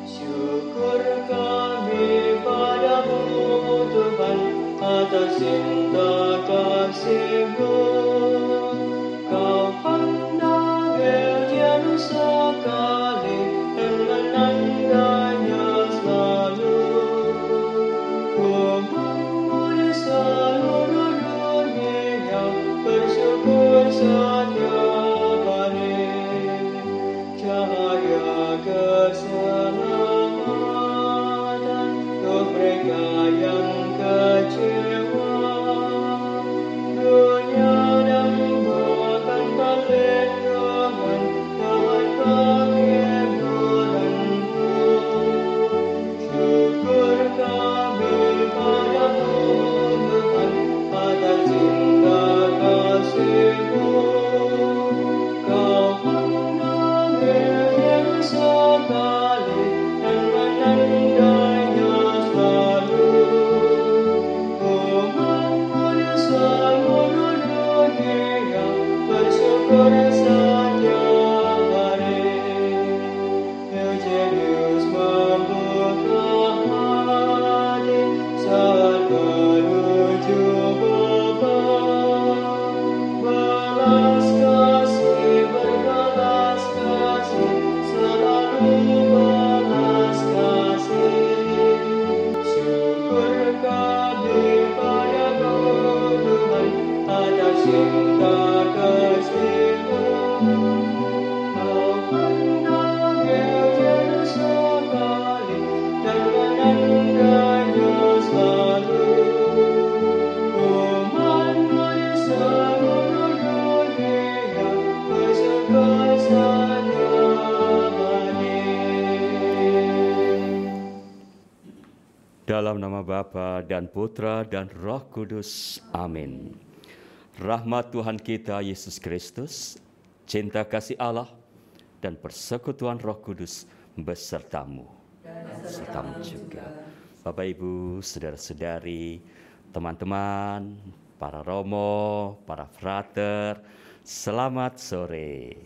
Syukur kami padamu Tuhan atas cinta kasih-Mu. Kau pandang Elia sekali dan menandanya selalu. Ku memuji seluruh dunia, bersyukur setiap hari. Cahaya keselamatan untuk mereka yang kecewa. Dunia dambakan perlindungan Tuhan penghiburan-Mu. Syukur kami padamu Tuhan atas cinta kasih-Mu. Kau pandang Elia sekali dan menandanya selalu. Ku memuji seluruh dunia, bersyukur setiap hari. Eugenius membuka hati saat menuju Bapa. Belas kasih, berbelas kasih, selalu belas kasih. Syukur kami padamu Tuhan atas cinta kasih-Mu. Kau pandang Elia sekali dan menandanya selalu. Ku memuji seluruh dunia, bersyukur setiap hari. Dalam nama Bapa dan Putra dan Roh Kudus. Amin. Rahmat Tuhan kita Yesus Kristus, cinta kasih Allah, dan persekutuan Roh Kudus besertamu. Besertamu juga. Bapak, Ibu, saudara-saudari, teman-teman, para romo, para frater, selamat sore.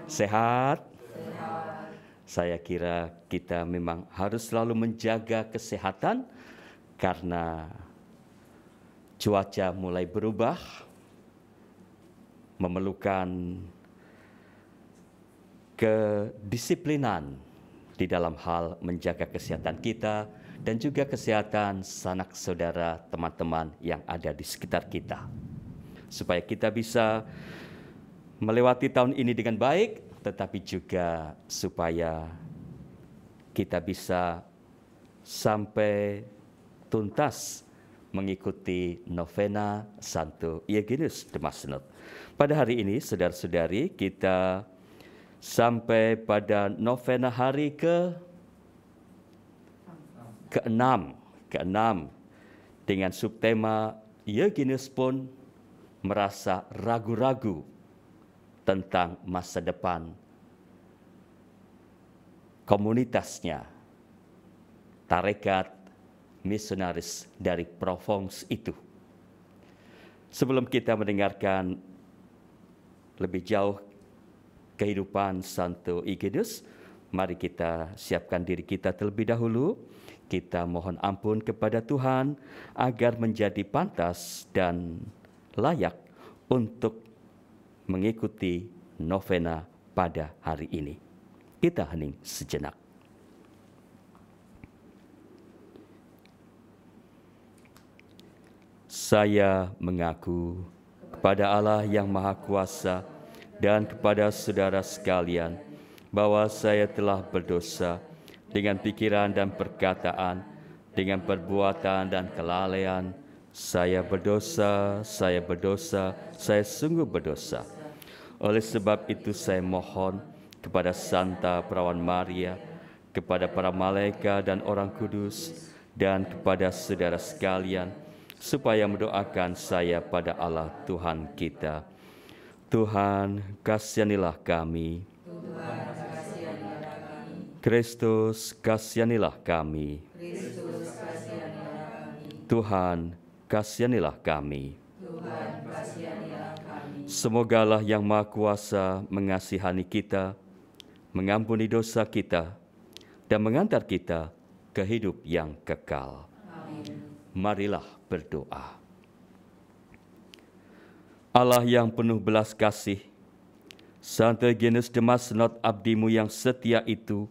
Sehat? Saya kira kita memang harus selalu menjaga kesehatan karena cuaca mulai berubah, memerlukan kedisiplinan di dalam hal menjaga kesehatan kita dan juga kesehatan sanak saudara teman-teman yang ada di sekitar kita. Supaya kita bisa melewati tahun ini dengan baik, tetapi juga supaya kita bisa sampai tuntas mengikuti novena Santo Eugenius de Massenot. Pada hari ini, saudara-saudari, kita sampai pada novena hari ke-6 dengan subtema Eugenius pun merasa ragu-ragu tentang masa depan komunitasnya, tarekat misionaris dari Provence itu. Sebelum kita mendengarkan lebih jauh kehidupan Santo Eugenius, mari kita siapkan diri kita terlebih dahulu. Kita mohon ampun kepada Tuhan agar menjadi pantas dan layak untuk mengikuti novena pada hari ini. Kita hening sejenak. Saya mengaku kepada Allah yang Maha Kuasa dan kepada saudara sekalian bahwa saya telah berdosa dengan pikiran dan perkataan, dengan perbuatan dan kelalaian. Saya berdosa, saya sungguh berdosa. Oleh sebab itu saya mohon kepada Santa Perawan Maria, kepada para malaikat dan orang kudus, dan kepada saudara sekalian, supaya mendoakan saya pada Allah Tuhan kita. Tuhan, kasihanilah kami. Kristus, kasihanilah kami. Tuhan, kasihanilah kami. Tuhan, kasihanilah kami. Semoga Allah yang Maha Kuasa mengasihani kita, mengampuni dosa kita, dan mengantar kita ke hidup yang kekal. Amin. Marilah berdoa. Allah yang penuh belas kasih, Santo Eugenius de Massenot, abdimu yang setia itu,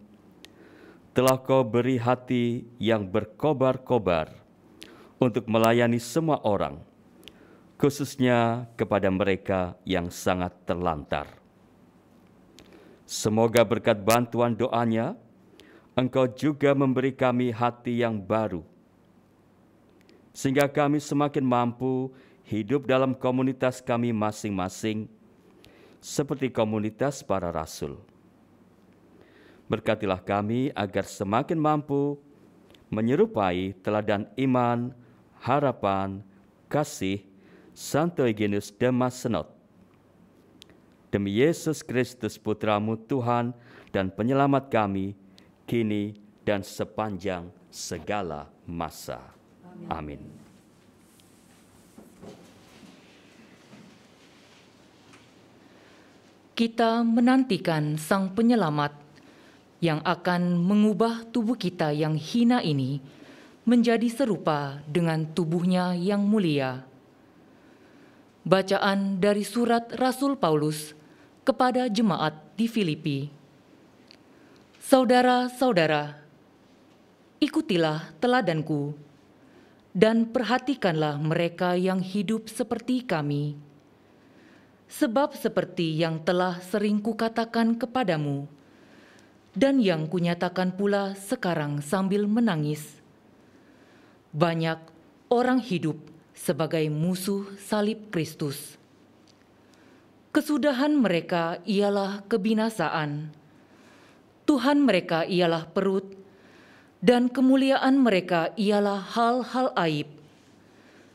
telah kau beri hati yang berkobar-kobar untuk melayani semua orang, khususnya kepada mereka yang sangat terlantar. Semoga berkat bantuan doanya, Engkau juga memberi kami hati yang baru, sehingga kami semakin mampu hidup dalam komunitas kami masing-masing, seperti komunitas para rasul. Berkatilah kami agar semakin mampu menyerupai teladan iman, harapan, kasih Santo Eugenius de Massenot. Demi Yesus Kristus Putramu Tuhan dan Penyelamat kami, kini dan sepanjang segala masa. Amin. Kita menantikan Sang Penyelamat yang akan mengubah tubuh kita yang hina ini menjadi serupa dengan tubuhnya yang mulia. Bacaan dari surat Rasul Paulus kepada jemaat di Filipi. Saudara-saudara, ikutilah teladanku dan perhatikanlah mereka yang hidup seperti kami. Sebab seperti yang telah sering kukatakan kepadamu, dan yang kunyatakan pula sekarang sambil menangis, banyak orang hidup sebagai musuh salib Kristus. Kesudahan mereka ialah kebinasaan, Tuhan mereka ialah perut, dan kemuliaan mereka ialah hal-hal aib,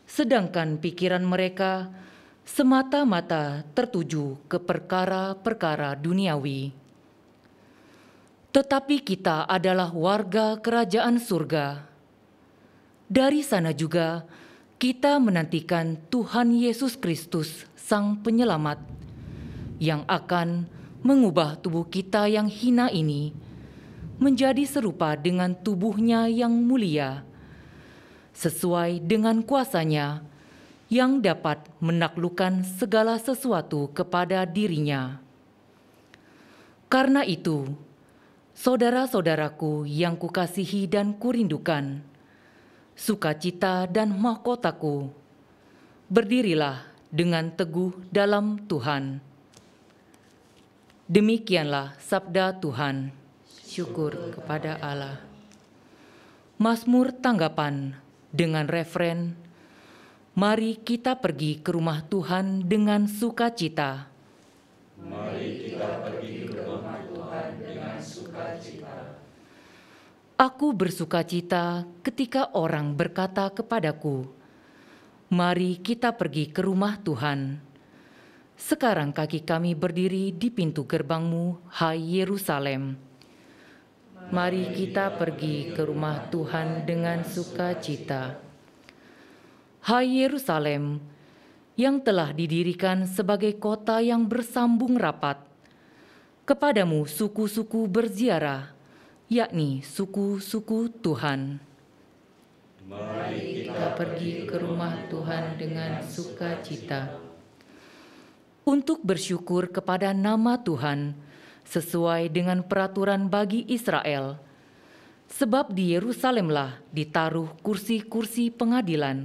sedangkan pikiran mereka semata-mata tertuju ke perkara-perkara duniawi. Tetapi kita adalah warga kerajaan surga. Dari sana juga kita menantikan Tuhan Yesus Kristus, Sang Penyelamat, yang akan mengubah tubuh kita yang hina ini menjadi serupa dengan tubuhnya yang mulia, sesuai dengan kuasa-Nya yang dapat menaklukkan segala sesuatu kepada dirinya. Karena itu, saudara-saudaraku yang kukasihi dan kurindukan, sukacita dan mahkotaku, berdirilah dengan teguh dalam Tuhan. Demikianlah sabda Tuhan. Syukur kepada Allah. Mazmur tanggapan dengan referen, mari kita pergi ke rumah Tuhan dengan sukacita. Mari kita pergi ke rumah Tuhan dengan sukacita. Aku bersukacita ketika orang berkata kepadaku, mari kita pergi ke rumah Tuhan. Sekarang kaki kami berdiri di pintu gerbangmu, hai Yerusalem. Mari kita pergi ke rumah Tuhan dengan sukacita. Hai Yerusalem, yang telah didirikan sebagai kota yang bersambung rapat, kepadamu suku-suku berziarah, yakni suku-suku Tuhan. Mari kita pergi ke rumah Tuhan dengan sukacita, untuk bersyukur kepada nama Tuhan, sesuai dengan peraturan bagi Israel, sebab di Yerusalemlah ditaruh kursi-kursi pengadilan,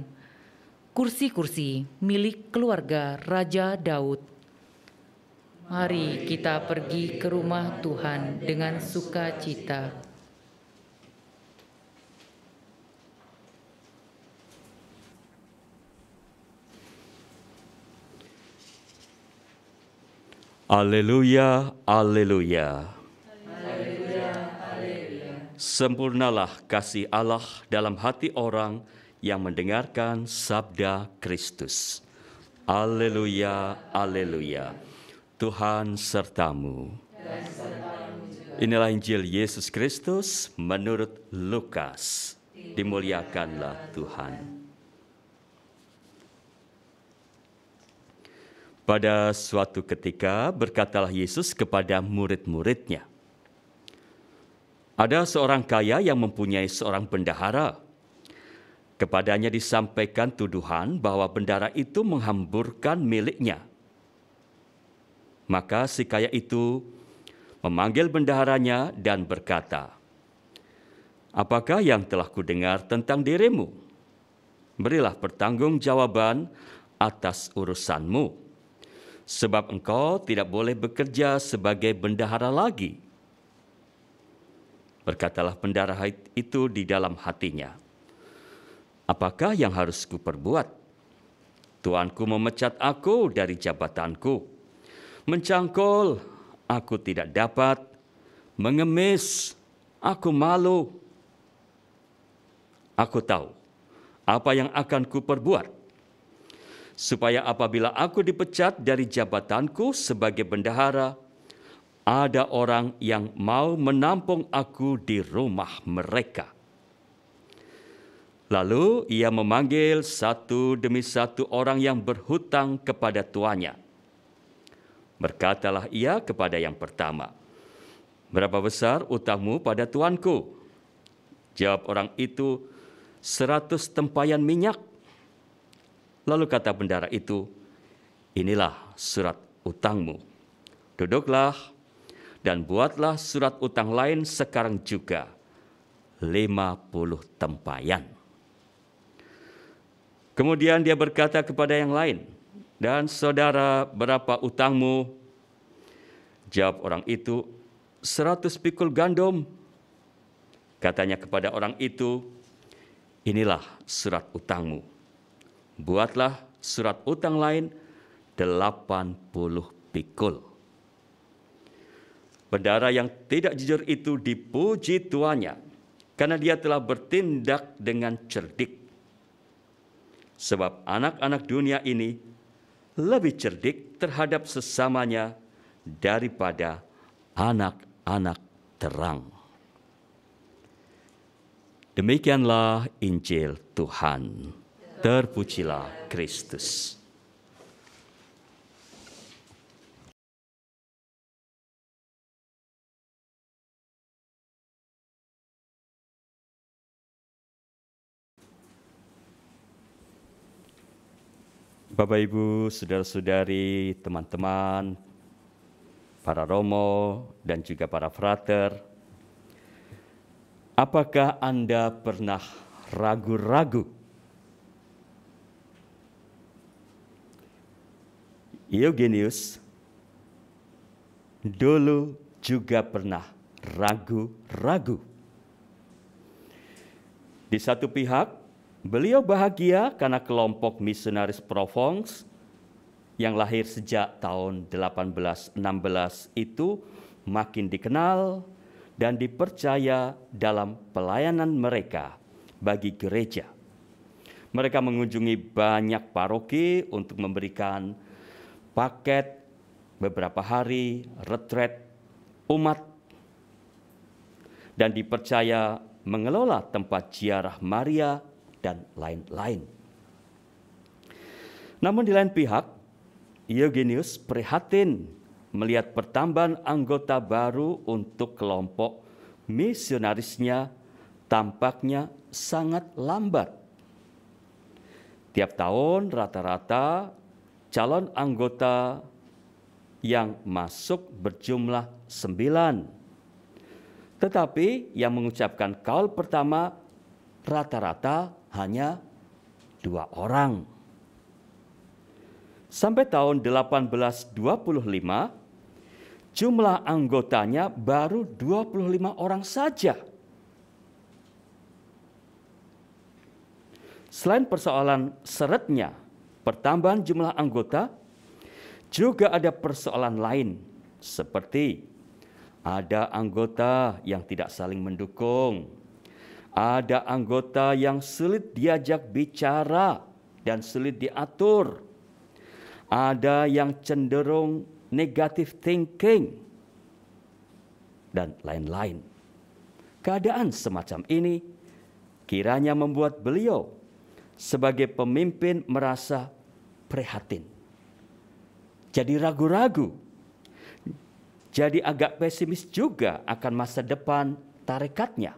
kursi-kursi milik keluarga Raja Daud. Mari kita pergi ke rumah Tuhan dengan sukacita. Haleluya, haleluya. Sempurnalah kasih Allah dalam hati orang yang mendengarkan sabda Kristus. Haleluya, haleluya. Tuhan sertamu. Inilah Injil Yesus Kristus menurut Lukas. Dimuliakanlah Tuhan. Pada suatu ketika berkatalah Yesus kepada murid-muridnya, ada seorang kaya yang mempunyai seorang bendahara. Kepadanya disampaikan tuduhan bahwa bendahara itu menghamburkan miliknya. Maka si kaya itu memanggil bendaharanya dan berkata, "Apakah yang telah kudengar tentang dirimu? Berilah pertanggungjawaban atas urusanmu, sebab engkau tidak boleh bekerja sebagai bendahara lagi." Berkatalah bendahara itu di dalam hatinya, "Apakah yang harus kuperbuat? Tuanku memecat aku dari jabatanku. Mencangkul, aku tidak dapat. Mengemis, aku malu. Aku tahu apa yang akan kuperbuat, supaya apabila aku dipecat dari jabatanku sebagai bendahara, ada orang yang mau menampung aku di rumah mereka." Lalu ia memanggil satu demi satu orang yang berhutang kepada tuannya. Berkatalah ia kepada yang pertama, "Berapa besar utangmu pada tuanku?" Jawab orang itu, 100 tempayan minyak. Lalu kata bendahara itu, "Inilah surat utangmu. Duduklah dan buatlah surat utang lain sekarang juga, 50 tempayan. Kemudian dia berkata kepada yang lain, "Dan saudara, berapa utangmu?" Jawab orang itu, 100 pikul gandum. Katanya kepada orang itu, "Inilah surat utangmu. Buatlah surat utang lain 80 pikul." Bendahara yang tidak jujur itu dipuji tuannya karena dia telah bertindak dengan cerdik. Sebab anak-anak dunia ini lebih cerdik terhadap sesamanya daripada anak-anak terang. Demikianlah Injil Tuhan. Terpujilah Kristus. Bapak, Ibu, saudara-saudari, teman-teman, para romo, dan juga para frater, apakah Anda pernah ragu-ragu? Eugenius dulu juga pernah ragu-ragu. Di satu pihak, beliau bahagia karena kelompok misionaris Provence yang lahir sejak tahun 1816 itu makin dikenal dan dipercaya dalam pelayanan mereka bagi gereja. Mereka mengunjungi banyak paroki untuk memberikan paket beberapa hari retret umat dan dipercaya mengelola tempat ziarah Maria dan lain-lain. Namun di lain pihak, Eugenius prihatin melihat pertambahan anggota baru untuk kelompok misionarisnya tampaknya sangat lambat. Tiap tahun rata-rata calon anggota yang masuk berjumlah 9. Tetapi yang mengucapkan kaul pertama rata-rata hanya 2 orang. Sampai tahun 1825, jumlah anggotanya baru 25 orang saja. Selain persoalan seretnya pertambahan jumlah anggota, juga ada persoalan lain, seperti ada anggota yang tidak saling mendukung, ada anggota yang sulit diajak bicara dan sulit diatur, ada yang cenderung negative thinking, dan lain-lain. Keadaan semacam ini kiranya membuat beliau sebagai pemimpin merasa prihatin. jadi ragu-ragu, jadi agak pesimis juga akan masa depan tarekatnya.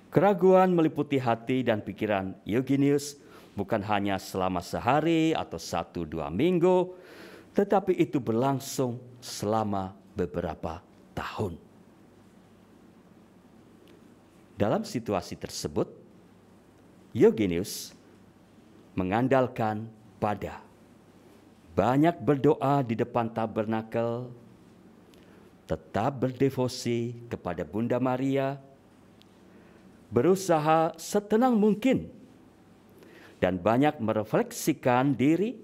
Keraguan meliputi hati dan pikiran Eugenius bukan hanya selama sehari atau 1-2 minggu, tetapi itu berlangsung selama beberapa tahun. Dalam situasi tersebut, Eugenius mengandalkan pada banyak berdoa di depan tabernakel, tetap berdevosi kepada Bunda Maria, berusaha setenang mungkin, dan banyak merefleksikan diri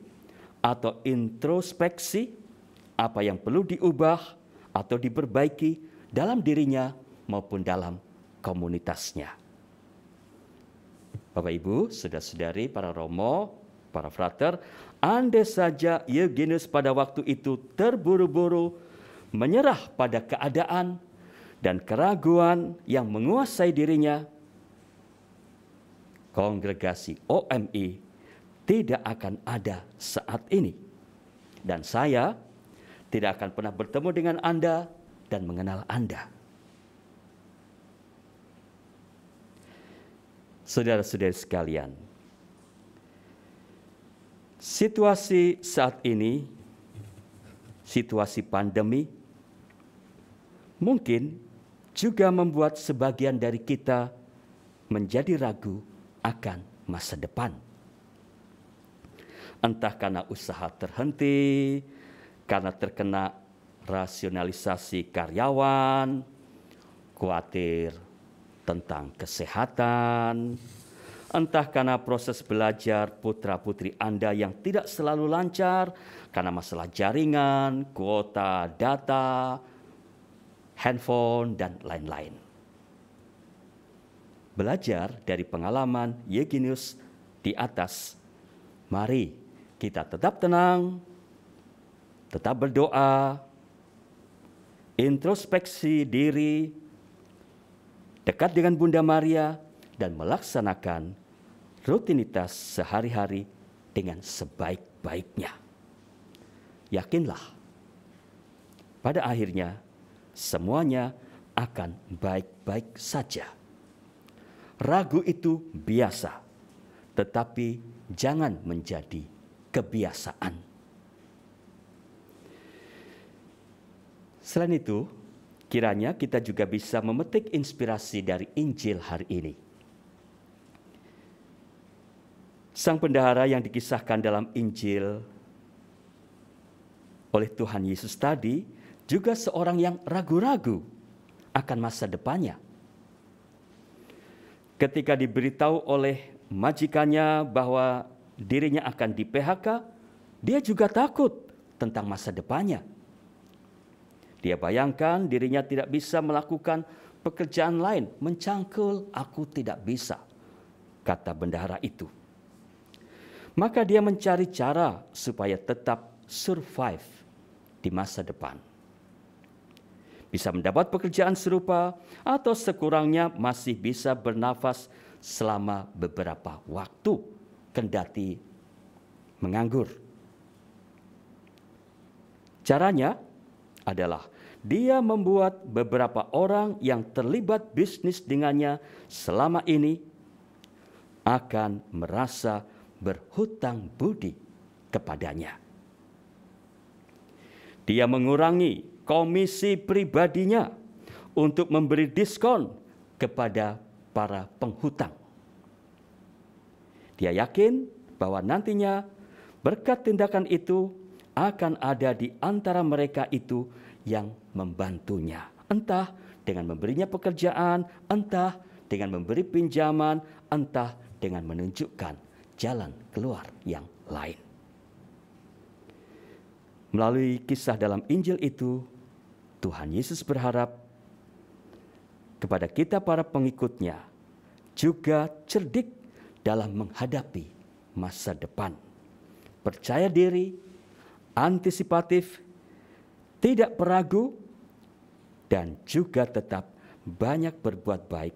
atau introspeksi apa yang perlu diubah atau diperbaiki dalam dirinya maupun dalam komunitasnya. Bapak Ibu, saudara-saudari, para romo, para frater, andai saja Eugenius pada waktu itu terburu-buru menyerah pada keadaan dan keraguan yang menguasai dirinya, kongregasi OMI tidak akan ada saat ini. Dan saya tidak akan pernah bertemu dengan Anda dan mengenal Anda. Saudara-saudari sekalian, situasi saat ini, situasi pandemi, mungkin juga membuat sebagian dari kita menjadi ragu akan masa depan. Entah karena usaha terhenti, karena terkena rasionalisasi karyawan, khawatir tentang kesehatan, entah karena proses belajar putra-putri Anda yang tidak selalu lancar karena masalah jaringan, kuota, data, handphone, dan lain-lain. Belajar dari pengalaman Eugenius di atas, mari kita tetap tenang, tetap berdoa, introspeksi diri, dekat dengan Bunda Maria, dan melaksanakan rutinitas sehari-hari dengan sebaik-baiknya. Yakinlah, pada akhirnya semuanya akan baik-baik saja. Ragu itu biasa, tetapi jangan menjadi kebiasaan. Selain itu, kiranya kita juga bisa memetik inspirasi dari Injil hari ini. Sang bendahara yang dikisahkan dalam Injil oleh Tuhan Yesus tadi juga seorang yang ragu-ragu akan masa depannya. Ketika diberitahu oleh majikannya bahwa dirinya akan di-PHK, dia juga takut tentang masa depannya. Dia bayangkan dirinya tidak bisa melakukan pekerjaan lain. Mencangkul, aku tidak bisa, kata bendahara itu. Maka dia mencari cara supaya tetap survive di masa depan. Bisa mendapat pekerjaan serupa atau sekurangnya masih bisa bernafas selama beberapa waktu kendati menganggur. Caranya adalah dia membuat beberapa orang yang terlibat bisnis dengannya selama ini akan merasa berhutang budi kepadanya. Dia mengurangi komisi pribadinya untuk memberi diskon kepada para penghutang. Dia yakin bahwa nantinya berkat tindakan itu akan ada di antara mereka itu yang membantunya. Entah dengan memberinya pekerjaan, entah dengan memberi pinjaman, entah dengan menunjukkan jalan keluar yang lain. Melalui kisah dalam Injil itu, Tuhan Yesus berharap kepada kita para pengikutnya juga cerdik dalam menghadapi masa depan. Percaya diri, antisipatif, tidak peragu, dan juga tetap banyak berbuat baik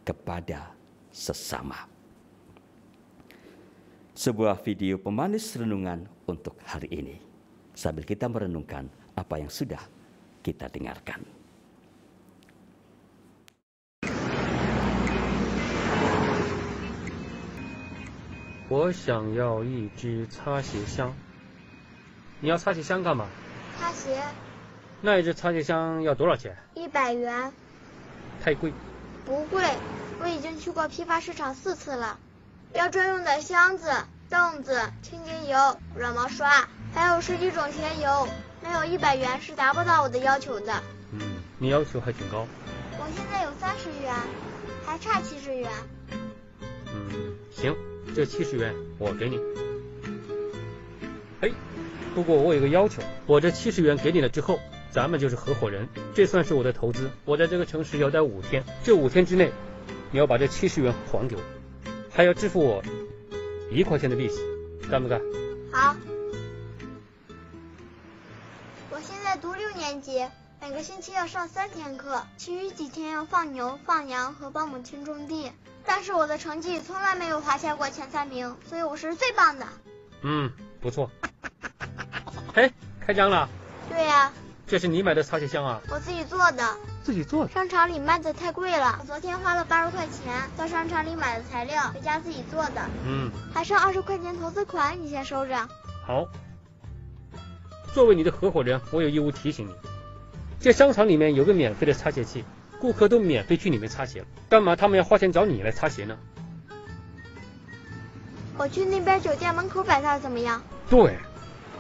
kepada sesama. sebuah video pemanis renungan untuk hari ini. Sambil kita merenungkan apa yang sudah kita dengarkan. 我想要一支擦鞋香。你要擦鞋香干嘛？擦鞋那一支擦鞋香要多少钱？ 100元， 太贵。 不贵，我已经去过批发市场4次了。要专用的箱子、凳子、清洁油、软毛刷，还有10几种甜油，没有100元是达不到我的要求的。你要求还挺高。我现在有30元，还差70元。行，这70元我给你。不过我有个要求，我这70元给你了之后，咱们就是合伙人，这算是我的投资。我在这个城市要待5天，这5天之内，你要把这70元还给我，还要支付我1块钱的利息，干不干？好。我现在读6年级，每个星期要上3天课，其余几天要放牛、放羊和帮母亲种地。但是我的成绩从来没有滑下过前3名，所以我是最棒的。不错。开张了？对呀。这是你买的擦鞋香啊？我自己做的。自己做的？商场里卖的太贵了，我昨天花了80块钱到商场里买的材料，回家自己做的。还剩20块钱投资款，你先收着。好。作为你的合伙人，我有义务提醒你，这商场里面有个免费的擦鞋器，顾客都免费去里面擦鞋了，干嘛他们要花钱找你来擦鞋呢？我去那边酒店门口摆摊怎么样？对，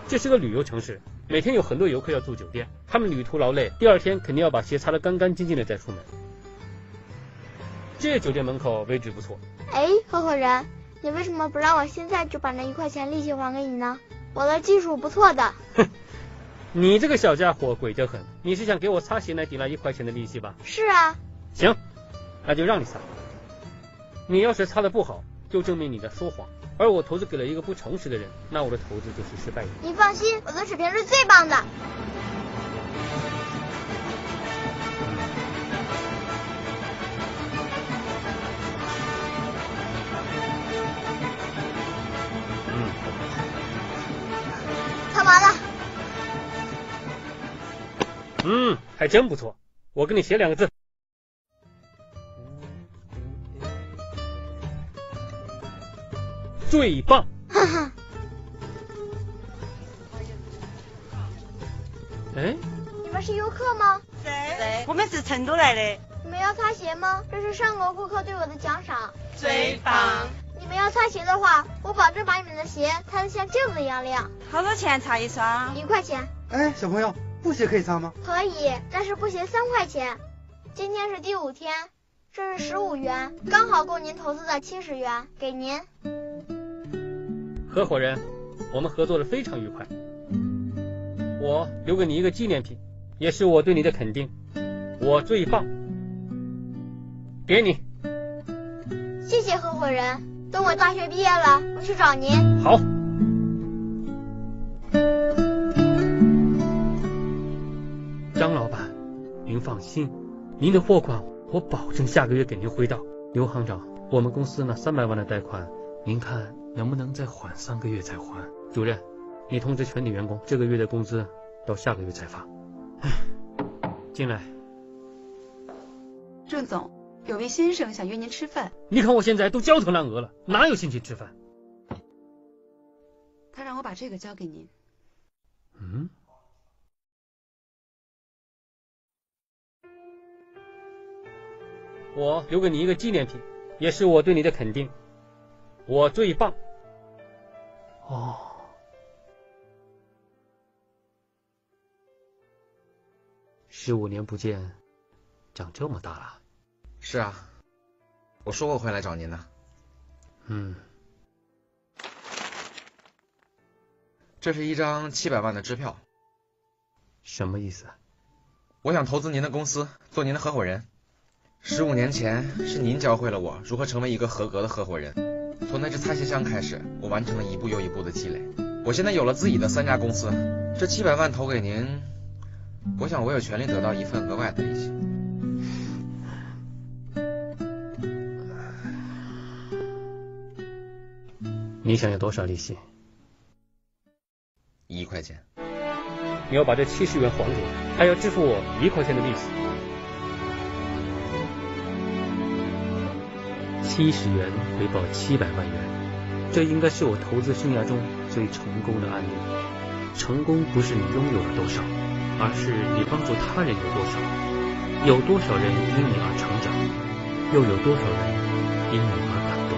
这是个旅游城市，每天有很多游客要住酒店，他们旅途劳累，第2天肯定要把鞋擦得干干净净的再出门。这酒店门口位置不错。合伙人，你为什么不让我现在就把那1块钱利息还给你呢？我的技术不错的。你这个小家伙鬼得很，你是想给我擦鞋来抵那1块钱的利息吧？是啊。行，那就让你擦。你要是擦得不好，就证明你在说谎，而我投资给了一个不诚实的人，那我的投资就是失败的。你放心，我的水平是最棒的。擦完了。还真不错，我给你写2个字。最棒！你们是游客吗？对，我们是成都来的。你们要擦鞋吗？这是上国顾客对我的奖赏。最棒！你们要擦鞋的话，我保证把你们的鞋擦得像镜子一样亮。多少钱擦一双？1块钱。小朋友，布鞋可以擦吗？可以，但是布鞋3块钱。今天是第5天，这是15元，刚好够您投资的70元，给您。合伙人，我们合作的非常愉快。我留给你一个纪念品，也是我对你的肯定。我最棒，给你。谢谢合伙人，等我大学毕业了，我去找您。好。张老板，您放心，您的货款我保证下个月给您汇到。刘行长，我们公司那300万的贷款，您看能不能再缓3个月再还？主任，你通知全体员工，这个月的工资到下个月再发。进来。郑总，有位先生想约您吃饭。你看我现在都焦头烂额了，哪有心情吃饭？他让我把这个交给您。我留给你一个纪念品，也是我对你的肯定。我最棒。15年不见，长这么大了。是啊，我说过会来找您的。这是一张700万的支票。什么意思啊？我想投资您的公司，做您的合伙人。15年前是您教会了我如何成为一个合格的合伙人。从那只擦鞋箱开始，我完成了一步又一步的积累。我现在有了自己的3家公司，这700万投给您，我想我有权利得到一份额外的利息。你想要多少利息？1块钱。你要把这70元还给我，还要支付我1块钱的利息。70元回报700万元，这应该是我投资生涯中最成功的案例。成功不是你拥有了多少，而是你帮助他人有多少。有多少人因你而成长，又有多少人因你而感动。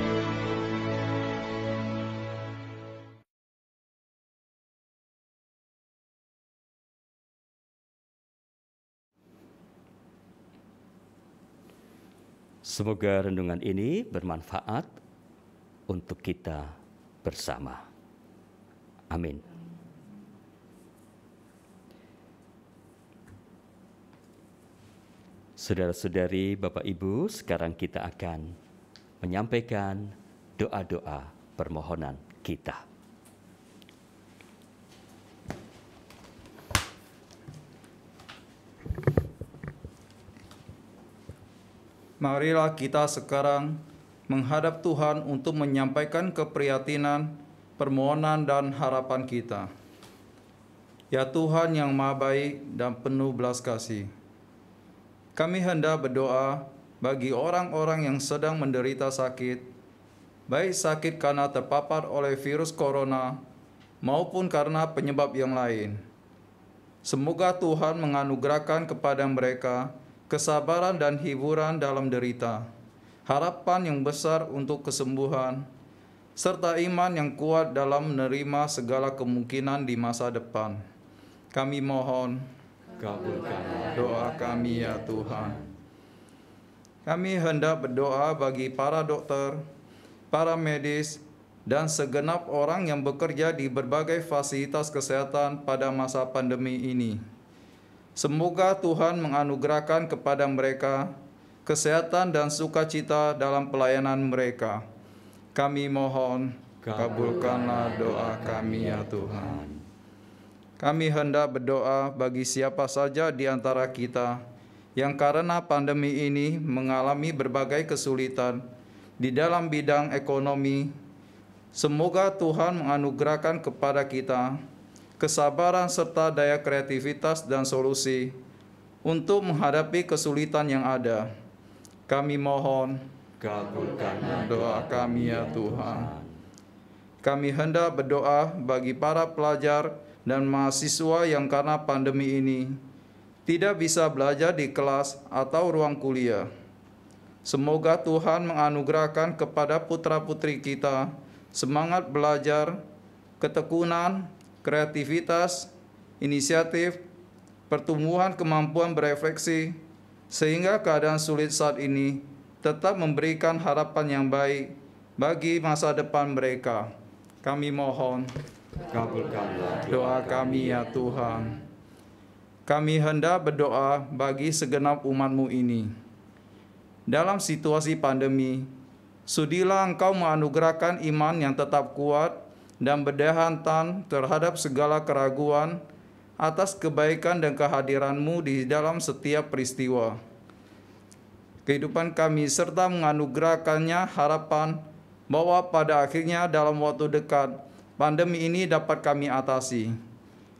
Semoga renungan ini bermanfaat untuk kita bersama. Amin. Saudara-saudari, Bapak Ibu, sekarang kita akan menyampaikan doa-doa permohonan kita. Marilah kita sekarang menghadap Tuhan untuk menyampaikan keprihatinan, permohonan dan harapan kita. Ya Tuhan yang Maha Baik dan penuh belas kasih, kami hendak berdoa bagi orang-orang yang sedang menderita sakit, baik sakit karena terpapar oleh virus corona maupun karena penyebab yang lain. Semoga Tuhan menganugerahkan kepada mereka kesabaran dan hiburan dalam derita, harapan yang besar untuk kesembuhan, serta iman yang kuat dalam menerima segala kemungkinan di masa depan. Kami mohon, kabulkanlah doa kami ya Tuhan. Kami hendak berdoa bagi para dokter, para medis, dan segenap orang yang bekerja di berbagai fasilitas kesehatan pada masa pandemi ini. Semoga Tuhan menganugerahkan kepada mereka kesehatan dan sukacita dalam pelayanan mereka. Kami mohon, kabulkanlah doa kami ya Tuhan. Kami hendak berdoa bagi siapa saja di antara kita yang karena pandemi ini mengalami berbagai kesulitan di dalam bidang ekonomi. Semoga Tuhan menganugerahkan kepada kita kesabaran serta daya kreativitas dan solusi untuk menghadapi kesulitan yang ada. Kami mohon, kabulkanlah doa kami ya Tuhan. Kami hendak berdoa bagi para pelajar dan mahasiswa yang karena pandemi ini tidak bisa belajar di kelas atau ruang kuliah. Semoga Tuhan menganugerahkan kepada putra-putri kita semangat belajar, ketekunan, kreativitas, inisiatif, pertumbuhan kemampuan berefleksi, sehingga keadaan sulit saat ini tetap memberikan harapan yang baik bagi masa depan mereka. Kami mohon, kabulkanlah doa kami ya Tuhan. Kami hendak berdoa bagi segenap umat-Mu ini. Dalam situasi pandemi, sudilah Engkau menganugerahkan iman yang tetap kuat dan bertahan terhadap segala keraguan atas kebaikan dan kehadiran-Mu di dalam setiap peristiwa kehidupan kami, serta menganugerahkannya harapan bahwa pada akhirnya dalam waktu dekat pandemi ini dapat kami atasi.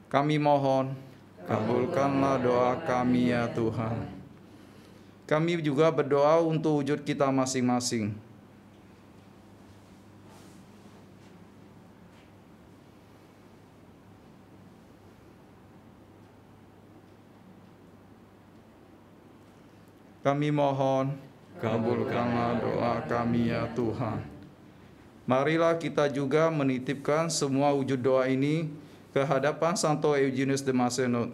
Kami mohon, kabulkanlah doa kami ya Tuhan. Kami juga berdoa untuk wujud kita masing-masing. Kami mohon, kabulkanlah doa kami ya Tuhan. Marilah kita juga menitipkan semua wujud doa ini ke hadapan Santo Eugenius de Macenod.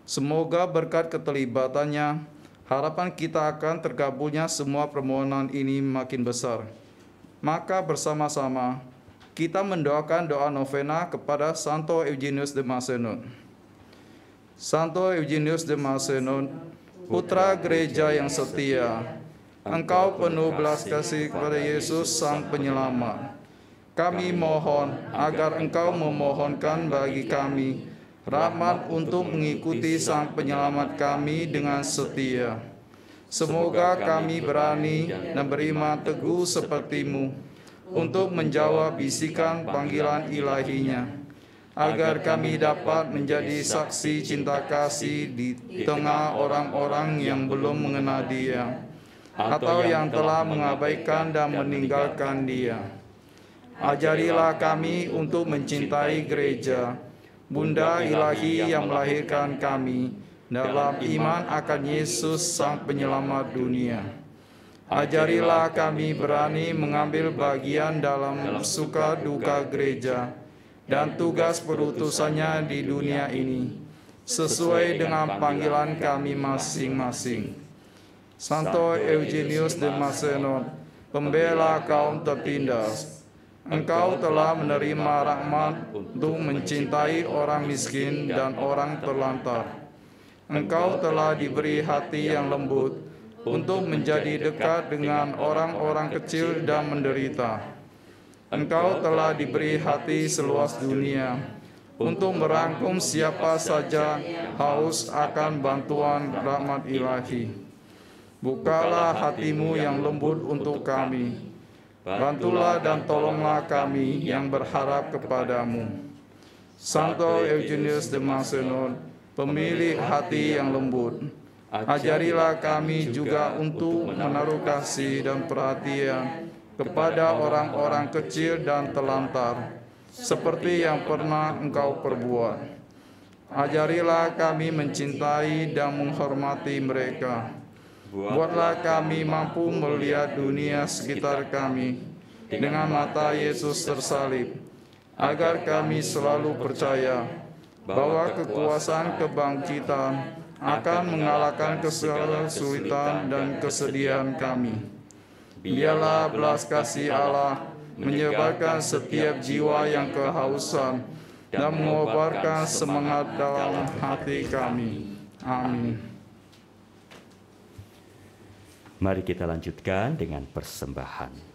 Semoga berkat keterlibatannya, harapan kita akan terkabulnya semua permohonan ini makin besar. Maka bersama-sama kita mendoakan doa novena kepada Santo Eugenius de Macenod. Santo Eugenius de Macenod, Putra Gereja yang setia, Engkau penuh belas kasih kepada Yesus Sang Penyelamat. Kami mohon agar Engkau memohonkan bagi kami rahmat untuk mengikuti Sang Penyelamat kami dengan setia. Semoga kami berani dan beriman teguh seperti-Mu untuk menjawab bisikan panggilan ilahinya, agar kami dapat menjadi saksi cinta kasih di tengah orang-orang yang belum mengenal Dia, atau yang telah mengabaikan dan meninggalkan Dia. Ajarilah kami untuk mencintai gereja, Bunda ilahi yang melahirkan kami, dalam iman akan Yesus Sang Penyelamat dunia. Ajarilah kami berani mengambil bagian dalam suka duka gereja dan tugas perutusannya di dunia ini, sesuai dengan panggilan kami masing-masing. Santo Eugenius de Macenon, pembela kaum tertindas, Engkau telah menerima rahmat untuk mencintai orang miskin dan orang terlantar. Engkau telah diberi hati yang lembut untuk menjadi dekat dengan orang-orang kecil dan menderita. Engkau telah diberi hati seluas dunia untuk merangkum siapa saja haus akan bantuan rahmat ilahi. Bukalah hatimu yang lembut untuk kami. Bantulah dan tolonglah kami yang berharap kepadamu. Santo Eugenius de Macenon, pemilik hati yang lembut, ajarilah kami juga untuk menaruh kasih dan perhatian kepada orang-orang kecil dan terlantar, seperti yang pernah Engkau perbuat. Ajarilah kami mencintai dan menghormati mereka. Buatlah kami mampu melihat dunia sekitar kami dengan mata Yesus tersalib, agar kami selalu percaya bahwa kekuasaan kebangkitan akan mengalahkan kesulitan dan kesedihan kami. Biarlah belas kasih Allah menyebarkan setiap jiwa yang kehausan dan mengobarkan semangat dalam hati kami. Amin. Mari kita lanjutkan dengan persembahan.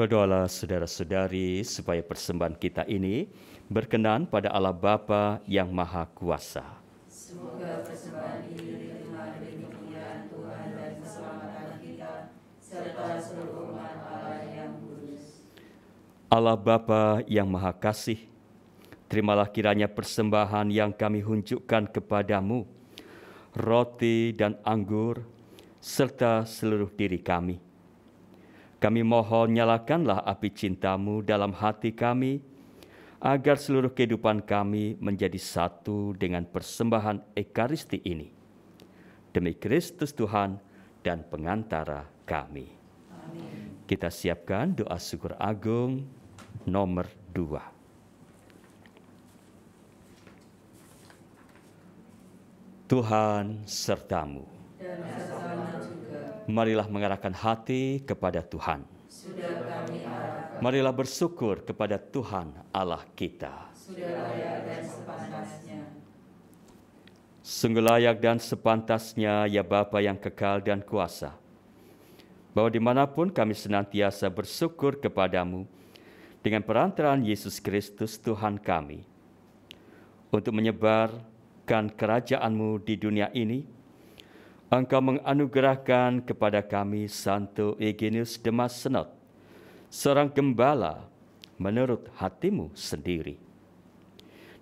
Berdoalah saudara-saudari supaya persembahan kita ini berkenan pada Allah Bapa yang Maha Kuasa. Semoga persembahan ini diterima demi kemuliaan Tuhan dan keselamatan kita, serta seluruh umat Allah yang kudus. Allah Bapa yang Maha Kasih, terimalah kiranya persembahan yang kami hunjukkan kepadamu, roti dan anggur, serta seluruh diri kami. Kami mohon nyalakanlah api cintamu dalam hati kami, agar seluruh kehidupan kami menjadi satu dengan persembahan Ekaristi ini. Demi Kristus Tuhan dan pengantara kami. Amin. Kita siapkan doa syukur agung nomor 2. Tuhan sertamu. Marilah mengarahkan hati kepada Tuhan. Marilah bersyukur kepada Tuhan Allah kita. Sungguh layak dan sepantasnya ya Bapa yang kekal dan kuasa, bahwa dimanapun kami senantiasa bersyukur kepadamu dengan perantaraan Yesus Kristus Tuhan kami, untuk menyebarkan kerajaan-Mu di dunia ini, Engkau menganugerahkan kepada kami Santo Eugenius de Massenot, seorang gembala menurut hatimu sendiri.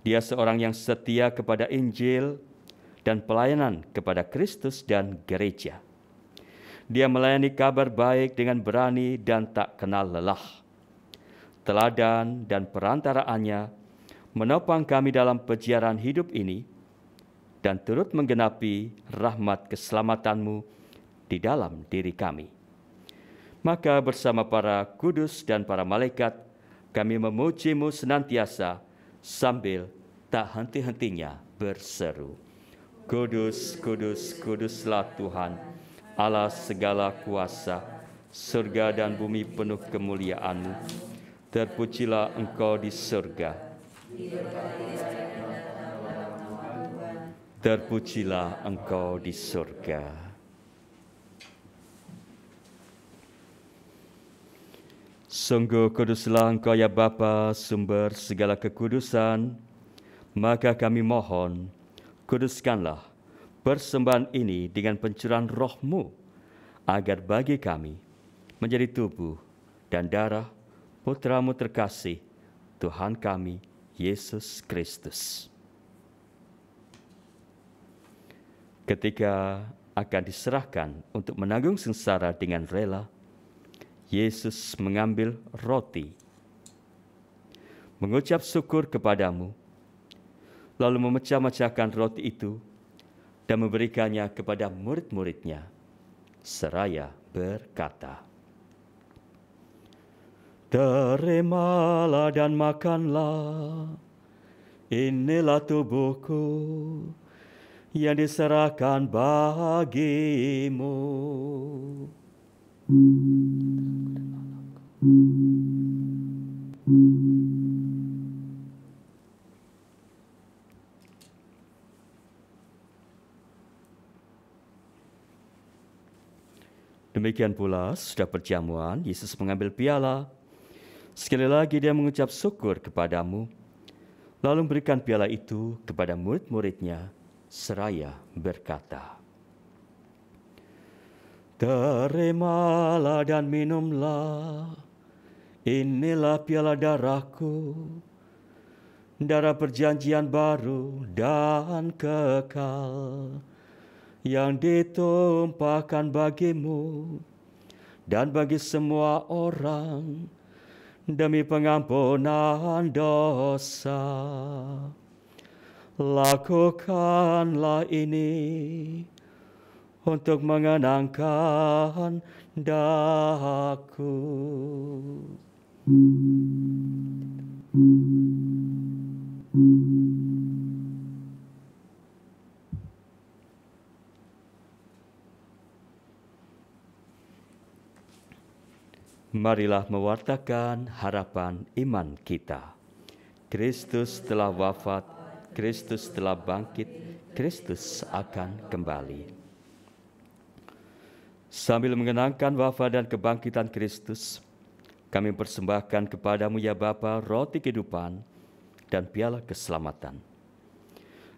Dia seorang yang setia kepada Injil dan pelayanan kepada Kristus dan gereja. Dia melayani kabar baik dengan berani dan tak kenal lelah. Teladan dan perantaraannya menopang kami dalam peziarah hidup ini dan turut menggenapi rahmat keselamatanmu di dalam diri kami. Maka bersama para kudus dan para malaikat, kami memujimu senantiasa sambil tak henti-hentinya berseru, Kudus, kudus, kuduslah Tuhan, Allah segala kuasa, surga dan bumi penuh kemuliaan-Mu. Terpujilah Engkau di surga. Terpujilah Engkau di surga. Sungguh kuduslah Engkau ya Bapa, sumber segala kekudusan. Maka kami mohon, kuduskanlah persembahan ini dengan pencurahan roh-Mu, agar bagi kami menjadi tubuh dan darah Putra-Mu terkasih, Tuhan kami, Yesus Kristus. Ketika akan diserahkan untuk menanggung sengsara dengan rela, Yesus mengambil roti, mengucap syukur kepadamu, lalu memecah-mecahkan roti itu dan memberikannya kepada murid-muridnya, seraya berkata, Terimalah dan makanlah, inilah tubuhku yang diserahkan bagimu. Demikian pula sudah perjamuan, Yesus mengambil piala. Sekali lagi dia mengucap syukur kepadamu, lalu memberikan piala itu kepada murid-muridnya, seraya berkata, Terimalah dan minumlah, inilah piala darahku, darah perjanjian baru dan kekal, yang ditumpahkan bagimu dan bagi semua orang demi pengampunan dosa. Lakukanlah ini untuk mengenangkan daku. Marilah mewartakan harapan iman kita. Kristus telah wafat, Kristus telah bangkit, Kristus akan kembali. Sambil mengenangkan wafat dan kebangkitan Kristus, kami persembahkan kepadamu ya Bapa roti kehidupan dan piala keselamatan.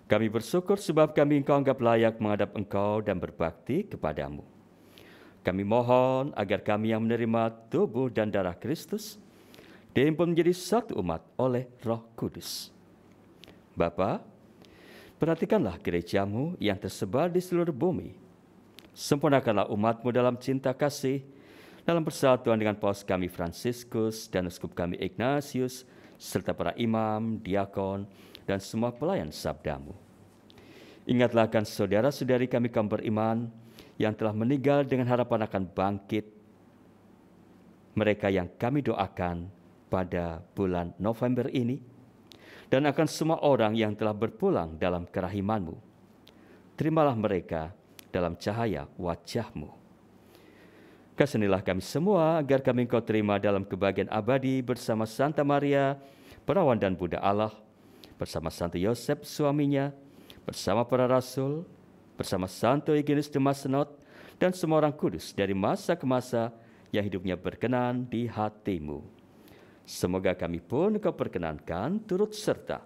Kami bersyukur sebab kami Engkau anggap layak menghadap Engkau dan berbakti kepadamu. Kami mohon agar kami yang menerima tubuh dan darah Kristus dihimpun menjadi satu umat oleh Roh Kudus. Bapa, perhatikanlah gerejamu yang tersebar di seluruh bumi. Sempurnakanlah umatmu dalam cinta kasih, dalam persatuan dengan Paus kami Fransiskus dan Uskup kami Ignatius, serta para imam, diakon, dan semua pelayan sabdamu. Ingatlah akan saudara-saudari kami kaum beriman yang telah meninggal dengan harapan akan bangkit, mereka yang kami doakan pada bulan November ini, dan akan semua orang yang telah berpulang dalam kerahiman-Mu. Terimalah mereka dalam cahaya wajah-Mu. Kasihanilah kami semua agar kami Engkau terima dalam kebahagiaan abadi bersama Santa Maria, perawan dan Bunda Allah, bersama Santo Yosef suaminya, bersama para rasul, bersama Santo Eugenius de Massenot, dan semua orang kudus dari masa ke masa yang hidupnya berkenan di hati-Mu. Semoga kami pun Engkau perkenankan turut serta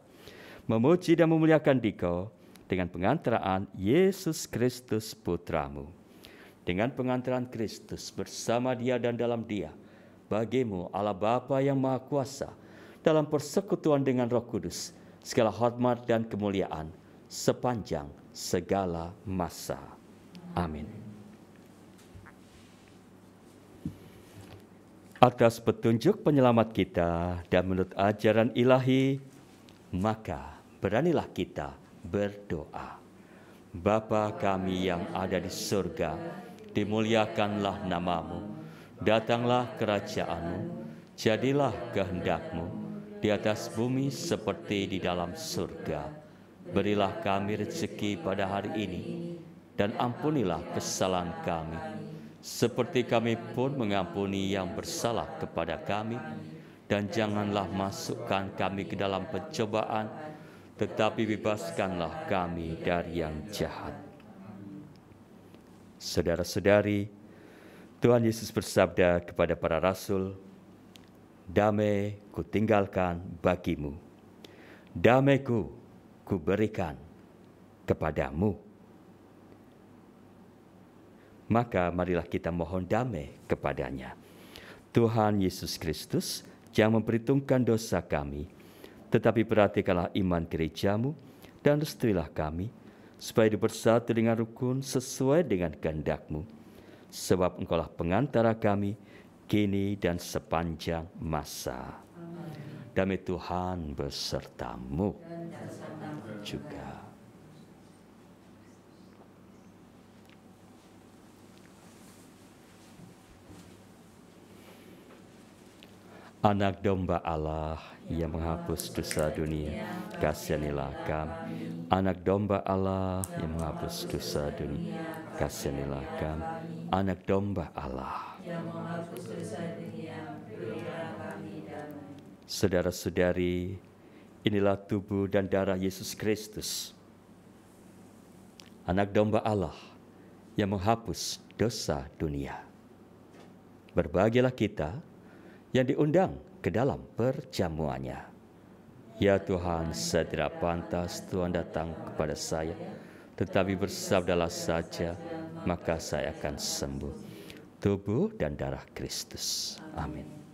memuji dan memuliakan Dikau dengan pengantaraan Yesus Kristus Putramu. Dengan pengantaran Kristus bersama Dia dan dalam Dia, bagimu Allah Bapa yang Maha Kuasa, dalam persekutuan dengan Roh Kudus, segala hormat dan kemuliaan sepanjang segala masa. Amin. Atas petunjuk penyelamat kita dan menurut ajaran ilahi, maka beranilah kita berdoa. Bapa kami yang ada di surga, dimuliakanlah namamu, datanglah kerajaanmu, jadilah kehendak-Mu di atas bumi seperti di dalam surga. Berilah kami rezeki pada hari ini, dan ampunilah kesalahan kami, seperti kami pun mengampuni yang bersalah kepada kami. Dan janganlah masukkan kami ke dalam pencobaan, tetapi bebaskanlah kami dari yang jahat. Saudara-saudari, Tuhan Yesus bersabda kepada para rasul, "Damai kutinggalkan bagimu, damai-Ku kuberikan kepadamu." Maka marilah kita mohon damai kepadanya. Tuhan Yesus Kristus, jangan memperhitungkan dosa kami, tetapi perhatikanlah iman gereja-Mu dan restuilah kami, supaya dibersatu dengan rukun sesuai dengan kehendak-Mu. Sebab Engkaulah pengantara kami, kini dan sepanjang masa. Damai Tuhan besertamu juga. Anak domba Allah yang menghapus dosa dunia, kasihanilah kami. Anak domba Allah yang menghapus dosa dunia, kasihanilah kami. Anak domba Allah yang menghapus dosa dunia, berilah kami damai. Saudara-saudari, inilah tubuh dan darah Yesus Kristus, Anak domba Allah yang menghapus dosa dunia. Berbahagialah kita yang diundang ke dalam perjamuannya. Ya Tuhan, saya tidak pantas Tuhan datang kepada saya, tetapi bersabdalah saja, maka saya akan sembuh. Tubuh dan darah Kristus. Amin.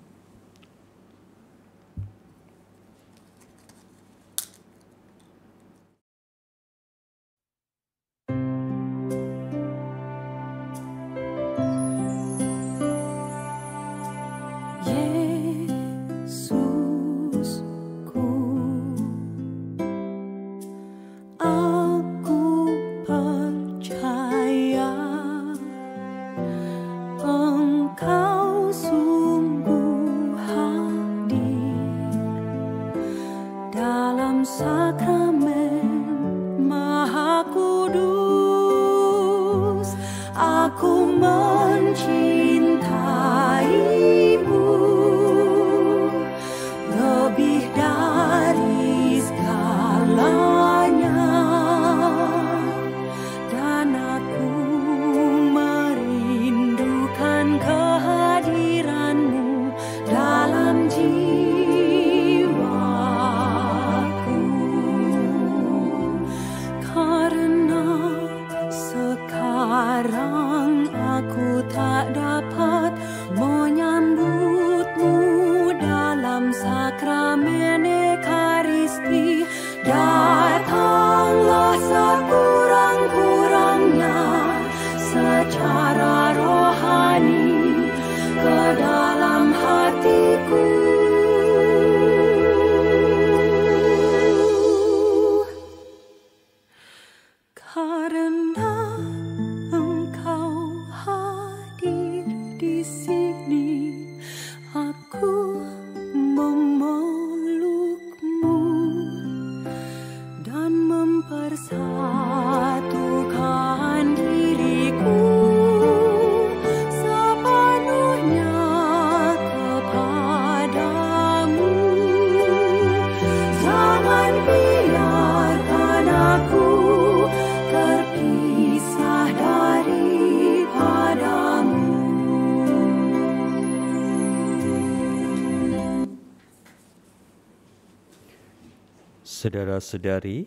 Saudara-saudari,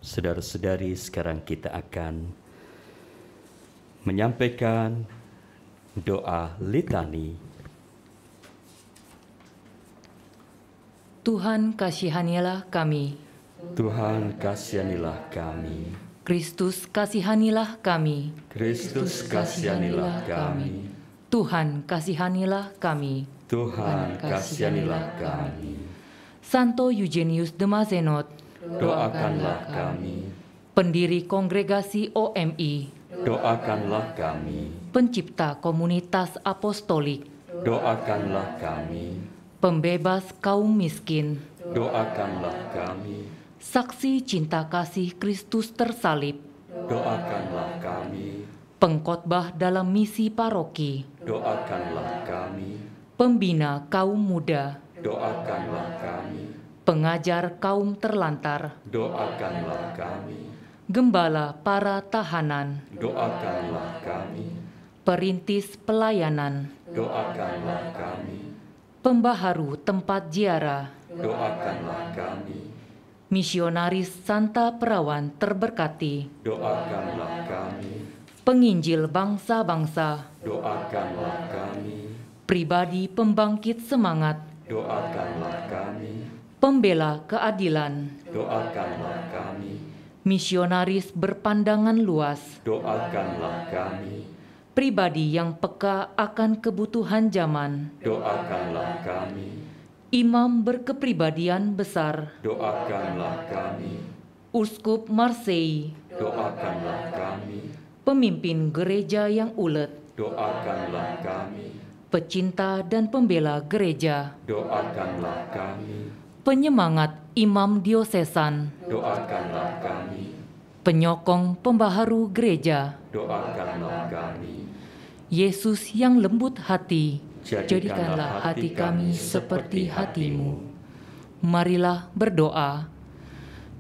Saudara-saudari, sekarang kita akan menyampaikan doa litani. Tuhan kasihanilah kami. Tuhan kasihanilah kami. Kristus kasihanilah kami. Kristus kasihanilah kami. Tuhan kasihanilah kami. Tuhan kasihanilah kami. Santo Eugenius de Mazenod, doakanlah kami. Pendiri Kongregasi OMI, doakanlah kami. Pencipta Komunitas Apostolik, doakanlah kami. Pembebas kaum miskin, doakanlah kami. Saksi cinta kasih Kristus tersalib, doakanlah kami. Pengkhotbah dalam misi paroki, doakanlah kami. Pembina kaum muda, doakanlah kami. Pengajar kaum terlantar, doakanlah kami. Gembala para tahanan, doakanlah kami. Perintis pelayanan, doakanlah kami. Pembaharu tempat ziarah, doakanlah kami. Misionaris Santa Perawan terberkati, doakanlah kami. Penginjil bangsa-bangsa, doakanlah kami. Pribadi pembangkit semangat, doakanlah kami. Pembela keadilan, doakanlah kami. Misionaris berpandangan luas, doakanlah kami. Pribadi yang peka akan kebutuhan zaman, doakanlah kami. Imam berkepribadian besar, doakanlah kami. Uskup Marseille, doakanlah kami. Pemimpin gereja yang ulet, doakanlah kami. Pecinta dan pembela gereja, doakanlah kami. Penyemangat imam diosesan, doakanlah kami. Penyokong pembaharu gereja, doakanlah kami. Yesus yang lembut hati, jadikanlah hati kami seperti hati-Mu. Marilah berdoa.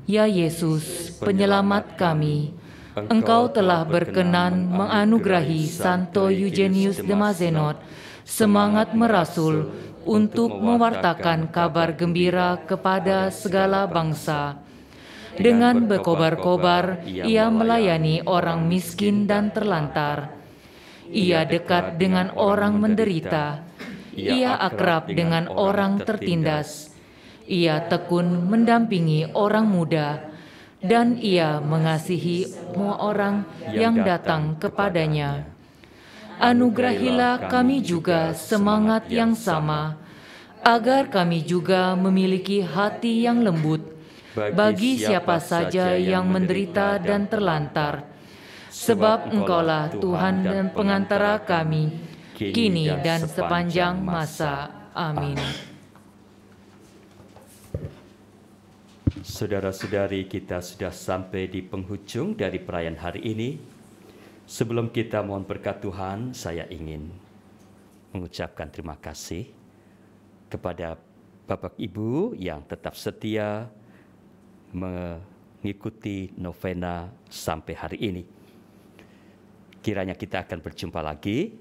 Ya Yesus, penyelamat kami, Engkau telah berkenan menganugerahi Santo Eugenius de Mazenod semangat merasul untuk mewartakan kabar gembira kepada segala bangsa. Dengan berkobar-kobar, ia melayani orang miskin dan terlantar. Ia dekat dengan orang menderita. Ia akrab dengan orang tertindas. Ia tekun mendampingi orang muda. Dan ia mengasihi semua orang yang datang kepadanya. Anugerahilah kami juga semangat yang sama, agar kami juga memiliki hati yang lembut bagi siapa saja yang menderita dan terlantar. Sebab Engkaulah Tuhan dan pengantara kami, kini dan sepanjang masa. Amin. Saudara-saudari, kita sudah sampai di penghujung dari perayaan hari ini. Sebelum kita mohon berkat Tuhan, saya ingin mengucapkan terima kasih kepada Bapak Ibu yang tetap setia mengikuti novena sampai hari ini. Kiranya kita akan berjumpa lagi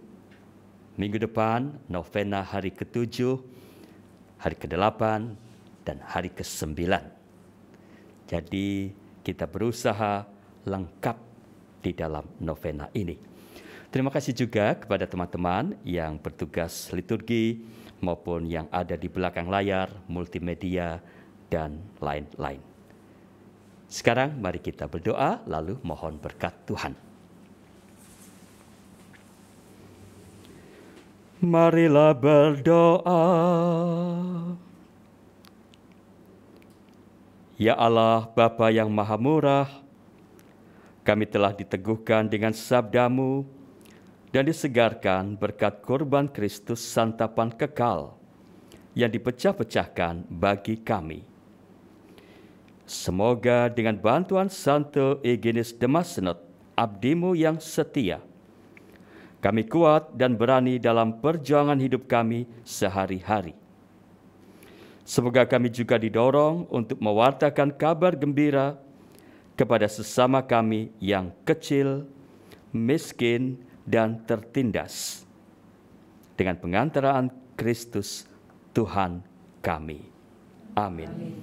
minggu depan, novena hari ke-7, hari ke-8, dan hari ke-9. Jadi kita berusaha lengkap di dalam novena ini. Terima kasih juga kepada teman-teman yang bertugas liturgi maupun yang ada di belakang layar, multimedia, dan lain-lain. Sekarang mari kita berdoa lalu mohon berkat Tuhan. Marilah berdoa. Ya Allah, Bapa yang Maha Murah, kami telah diteguhkan dengan sabda-Mu dan disegarkan berkat korban Kristus santapan kekal yang dipecah-pecahkan bagi kami. Semoga dengan bantuan Santo Eugenius de Mazenod, abdi-Mu yang setia, kami kuat dan berani dalam perjuangan hidup kami sehari-hari. Semoga kami juga didorong untuk mewartakan kabar gembira kepada sesama kami yang kecil, miskin, dan tertindas. Dengan pengantaraan Kristus, Tuhan kami. Amin.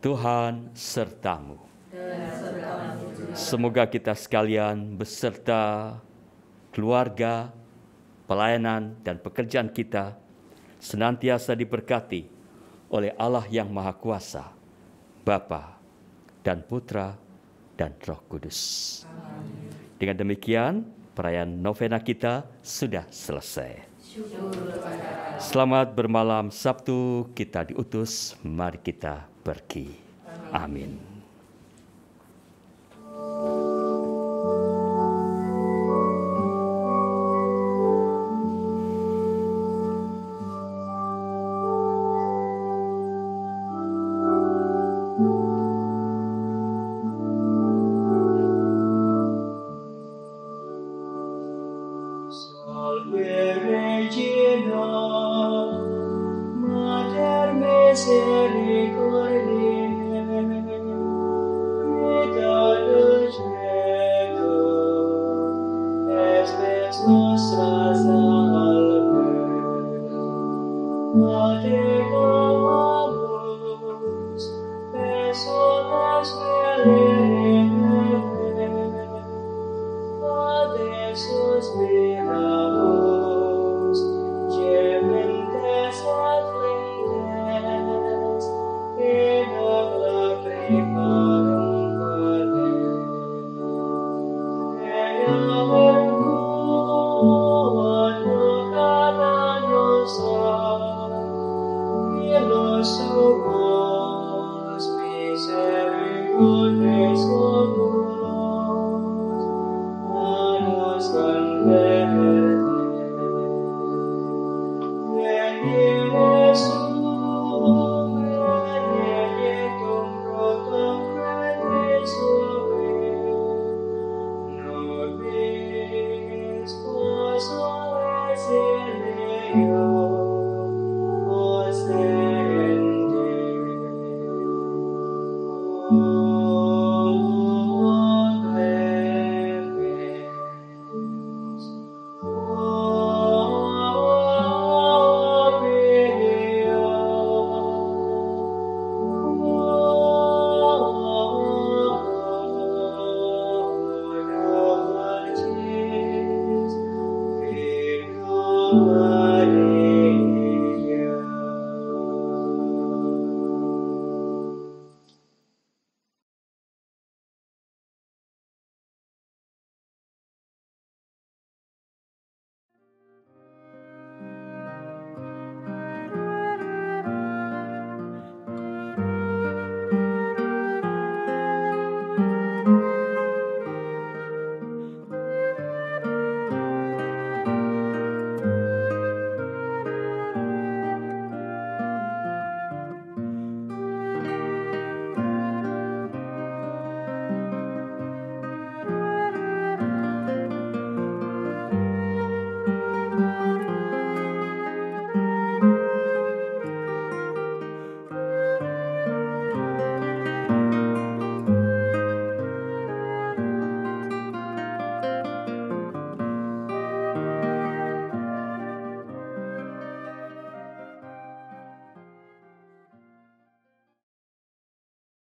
Tuhan sertamu. Semoga kita sekalian beserta keluarga, pelayanan, dan pekerjaan kita senantiasa diberkati oleh Allah yang Maha Kuasa, Bapa dan Putra dan Roh Kudus. Amin. Dengan demikian, perayaan novena kita sudah selesai. Selamat bermalam Sabtu, kita diutus, mari kita pergi. Amin. Somos misericordia.